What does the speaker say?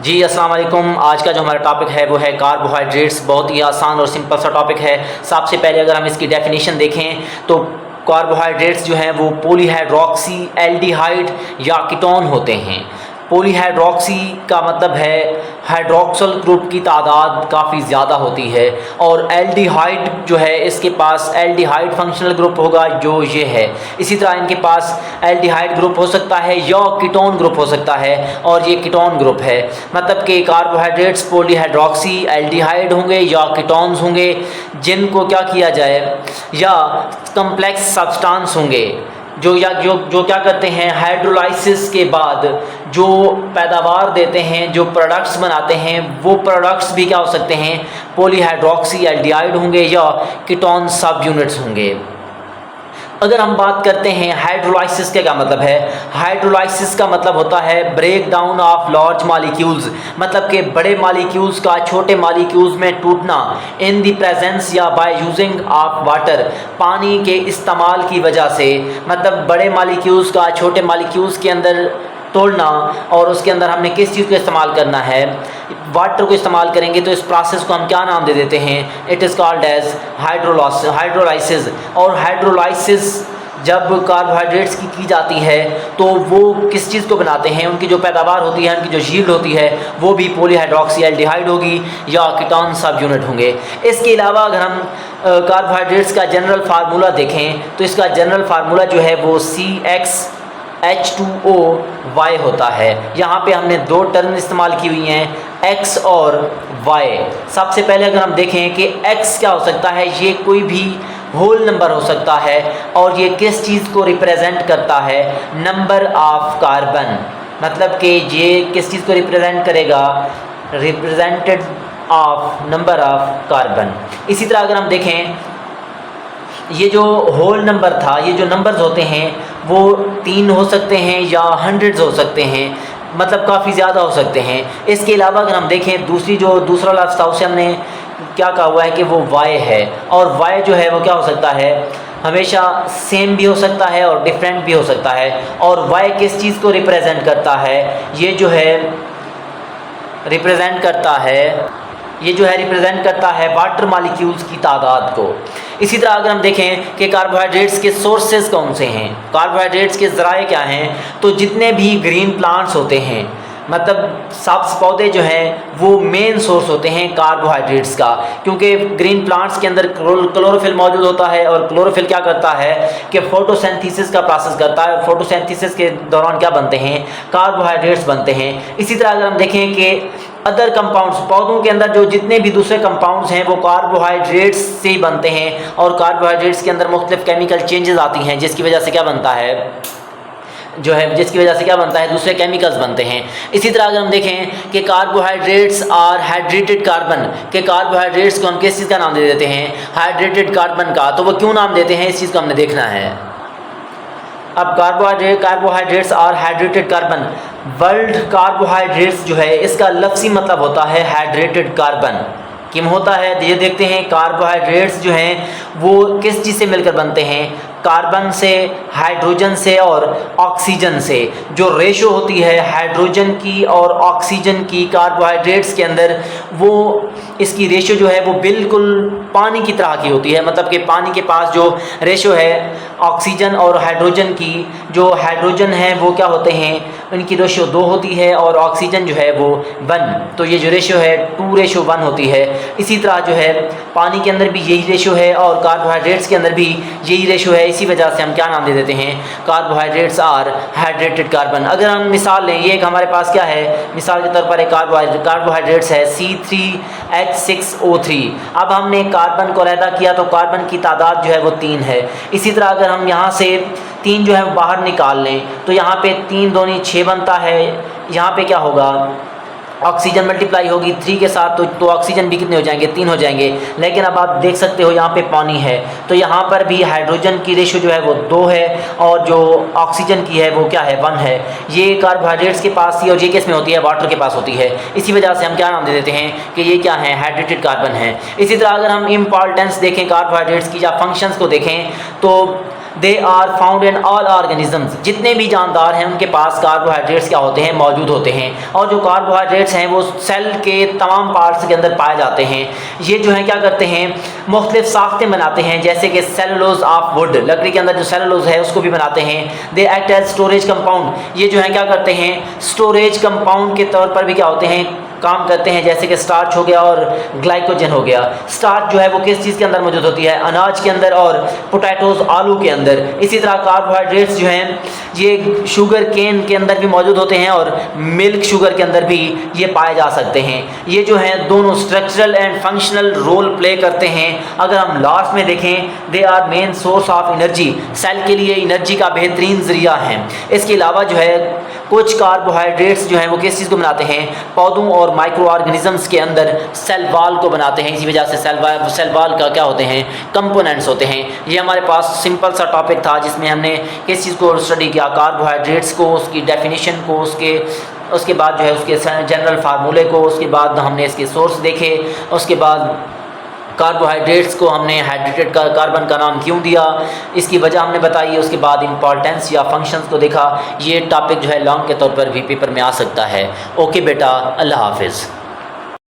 जी अस्सलाम वालेकुम। आज का जो हमारा टॉपिक है वो है कार्बोहाइड्रेट्स। बहुत ही आसान और सिंपल सा टॉपिक है। सबसे पहले अगर हम इसकी डेफिनेशन देखें तो कार्बोहाइड्रेट्स जो हैं वो पॉलीहाइड्रोक्सी एल्डिहाइड या कीटोन होते हैं। पॉलीहाइड्रोक्सी का मतलब है हाइड्रोक्सल ग्रुप की तादाद काफ़ी ज़्यादा होती है, और एल्डिहाइड जो है इसके पास एल्डिहाइड फंक्शनल ग्रुप होगा जो ये है। इसी तरह इनके पास एल्डिहाइड ग्रुप हो सकता है या कीटोन ग्रुप हो सकता है, और ये कीटोन ग्रुप है। मतलब कि कार्बोहाइड्रेट्स पॉलीहाइड्रोक्सी एल्डिहाइड होंगे या कीटोन्स होंगे, जिनको क्या किया जाए, या कम्प्लेक्स सब्सटेंस होंगे जो क्या करते हैं, हाइड्रोलाइसिस के बाद जो पैदावार देते हैं, जो प्रोडक्ट्स बनाते हैं, वो प्रोडक्ट्स भी क्या हो सकते हैं, पॉलीहाइड्रोक्सी एल्डिहाइड होंगे या कीटोन सब यूनिट्स होंगे। अगर हम बात करते हैं हाइड्रोलाइसिस का क्या मतलब है, हाइड्रोलाइसिस का मतलब होता है break down of large molecules, मतलब कि बड़े मॉलिक्यूल्स का छोटे मॉलिक्यूल्स में टूटना इन द प्रेजेंस या बाय यूजिंग ऑफ वाटर, पानी के इस्तेमाल की वजह से। मतलब बड़े मॉलिक्यूल्स का छोटे मॉलिक्यूल्स के अंदर तोड़ना, और उसके अंदर हमने किस चीज़ को इस्तेमाल करना है, वाटर को इस्तेमाल करेंगे, तो इस प्रोसेस को हम क्या नाम दे देते हैं, it is called as hydrolysis. और हाइड्रोलाइसिस जब कार्बोहाइड्रेट्स की जाती है तो वो किस चीज़ को बनाते हैं, उनकी जो पैदावार होती है, उनकी जो यील्ड होती है, वो भी पॉलीहाइड्रोक्सी एल्डिहाइड होगी या कीटोन सब यूनिट होंगे। इसके अलावा अगर हम कार्बोहाइड्रेट्स का जनरल फार्मूला देखें तो इसका जनरल फार्मूला जो है वो CxH2OY होता है। यहाँ पे हमने दो टर्म इस्तेमाल की हुई हैं, X और Y। सबसे पहले अगर हम देखें कि X क्या हो सकता है, ये कोई भी होल नंबर हो सकता है, और ये किस चीज़ को रिप्रेजेंट करता है, नंबर ऑफ कार्बन। मतलब कि ये किस चीज़ को रिप्रेजेंट करेगा, represented of number of carbon. इसी तरह अगर हम देखें, ये जो होल नंबर था, ये जो नंबर्स होते हैं वो 3 हो सकते हैं या हंड्रेड्स हो सकते हैं, मतलब काफ़ी ज़्यादा हो सकते हैं। इसके अलावा अगर हम देखें दूसरा लास्ट हाउस से हमने क्या कहा हुआ है कि वो Y है, और Y जो है वो क्या हो सकता है, हमेशा सेम भी हो सकता है और डिफरेंट भी हो सकता है। और Y किस चीज़ को रिप्रेजेंट करता है, ये जो है रिप्रेजेंट करता है वाटर मॉलिक्यूल्स की तादाद को। इसी तरह अगर हम देखें कि कार्बोहाइड्रेट्स के सोर्सेज कौन से हैं, कार्बोहाइड्रेट्स के ज़राए क्या हैं, तो जितने भी ग्रीन प्लांट्स होते हैं, मतलब सब्ज़ पौधे जो हैं, वो मेन सोर्स होते हैं कार्बोहाइड्रेट्स का, क्योंकि ग्रीन प्लांट्स के अंदर क्लोरोफिल मौजूद होता है, और क्लोरोफिल क्या करता है कि फोटोसिंथेसिस का प्रोसेस करता है, और फोटोसिंथेसिस के दौरान क्या बनते हैं, कार्बोहाइड्रेट्स बनते हैं। इसी तरह अगर हम देखें कि अदर कंपाउंड्स, पौधों के अंदर जो जितने भी दूसरे कंपाउंड्स हैं वो कार्बोहाइड्रेट्स से ही बनते हैं, और कार्बोहाइड्रेट्स के अंदर मुख्तलिफ केमिकल चेंजेस आती हैं, जिसकी वजह से क्या बनता है, दूसरे केमिकल्स बनते हैं। इसी तरह अगर हम देखें कि कार्बोहाइड्रेट्स आर हाइड्रेटेड कार्बन, के कार्बोहाइड्रेट्स को हम किस चीज़ का नाम दे देते हैं, हाइड्रेटेड कार्बन का। तो वो क्यों नाम देते हैं, इस चीज़ को हमने देखना है। अब carbohydrates are hydrated carbon, world carbohydrates जो है इसका लफ्ज़ी मतलब होता है हाइड्रेटेड कार्बन। किम होता है, ये देखते हैं कार्बोहाइड्रेट्स जो हैं वो किस चीज़ से मिलकर बनते हैं, कार्बन से, हाइड्रोजन से और ऑक्सीजन से। जो रेशो होती है हाइड्रोजन की और ऑक्सीजन की कार्बोहाइड्रेट्स के अंदर, वो इसकी रेशो जो है वो बिल्कुल पानी की तरह की होती है। मतलब कि पानी के पास जो रेशो है ऑक्सीजन और हाइड्रोजन की, जो हाइड्रोजन है वो क्या होते हैं, उनकी रेशो 2 होती है, और ऑक्सीजन जो है वो 1। तो ये जो रेशो है 2:1 होती है। इसी तरह जो है पानी के अंदर भी यही रेशो है, और कार्बोहाइड्रेट्स के अंदर भी यही रेशो है। इसी वजह से हम क्या नाम दे देते हैं, कार्बोहाइड्रेट्स आर हाइड्रेटेड कार्बन। अगर हम मिसाल लें, ये एक हमारे पास क्या है, मिसाल के तौर पर एक कार्बोहाइड्रेट्स है C3H6O3। अब हमने कार्बन को अलहदा किया तो कार्बन की तादाद जो है वो 3 है। इसी तरह अगर हम यहाँ से 3 जो है बाहर निकाल लें तो यहाँ पे 3 दूनी 6 बनता है। यहाँ पे क्या होगा, ऑक्सीजन मल्टीप्लाई होगी 3 के साथ, तो ऑक्सीजन भी कितने हो जाएंगे, 3 हो जाएंगे। लेकिन अब आप देख सकते हो यहाँ पे पानी है, तो यहाँ पर भी हाइड्रोजन की रेशो जो है वो 2 है, और जो ऑक्सीजन की है वो क्या है, 1 है। ये कार्बोहाइड्रेट्स के पास थी, और ये किस में होती है, वाटर के पास होती है। इसी वजह से हम क्या नाम दे देते हैं कि ये क्या है, हाइड्रेटेड कार्बन है। इसी तरह अगर हम इम्पॉर्टेंस देखें कार्बोहाइड्रेट्स की या फंक्शंस को देखें, तो they are found in all organisms, जितने भी जानदार हैं उनके पास कार्बोहाइड्रेट्स क्या होते हैं, मौजूद होते हैं। और जो कार्बोहाइड्रेट्स हैं वो सेल के तमाम पार्ट्स के अंदर पाए जाते हैं। ये जो है क्या करते हैं, मुख्तलिफ साख्तें बनाते हैं, जैसे कि सेलुलोज ऑफ वुड, लकड़ी के अंदर जो सेलुलोज है उसको भी बनाते हैं। They act as storage compound, ये जो है क्या करते हैं, स्टोरेज कंपाउंड के तौर पर भी क्या होते हैं, काम करते हैं, जैसे कि स्टार्च हो गया और ग्लाइकोजन हो गया। स्टार्च जो है वो किस चीज़ के अंदर मौजूद होती है, अनाज के अंदर और पोटैटोज आलू के अंदर। इसी तरह कार्बोहाइड्रेट्स जो हैं ये शुगर केन के अंदर भी मौजूद होते हैं और मिल्क शुगर के अंदर भी ये पाए जा सकते हैं। ये जो हैं दोनों structural and functional role play करते हैं। अगर हम लास्ट में देखें, they are main source of energy, cell के लिए एनर्जी का बेहतरीन ज़रिया है। इसके अलावा जो है कुछ कार्बोहाइड्रेट्स जो हैं वो किस चीज़ को बनाते हैं, पौधों और माइक्रो ऑर्गेनिजम्स के अंदर सेल वाल को बनाते हैं। इसी वजह से सेल वाल का क्या होते हैं, कंपोनेंट्स होते हैं। ये हमारे पास सिंपल सा टॉपिक था जिसमें हमने किस चीज़ को स्टडी किया, कार्बोहाइड्रेट्स को, उसकी डेफिनेशन को, उसके बाद जो है उसके जनरल फार्मूले को, उसके बाद हमने इसके सोर्स देखे, उसके बाद कार्बोहाइड्रेट्स को हमने हाइड्रेटेड कार्बन का नाम क्यों दिया, इसकी वजह हमने बताई। उसके बाद इंपॉर्टेंस या फंक्शंस को देखा। ये टॉपिक जो है लॉन्ग के तौर पर भी पेपर में आ सकता है। ओके बेटा, अल्लाह हाफिज़।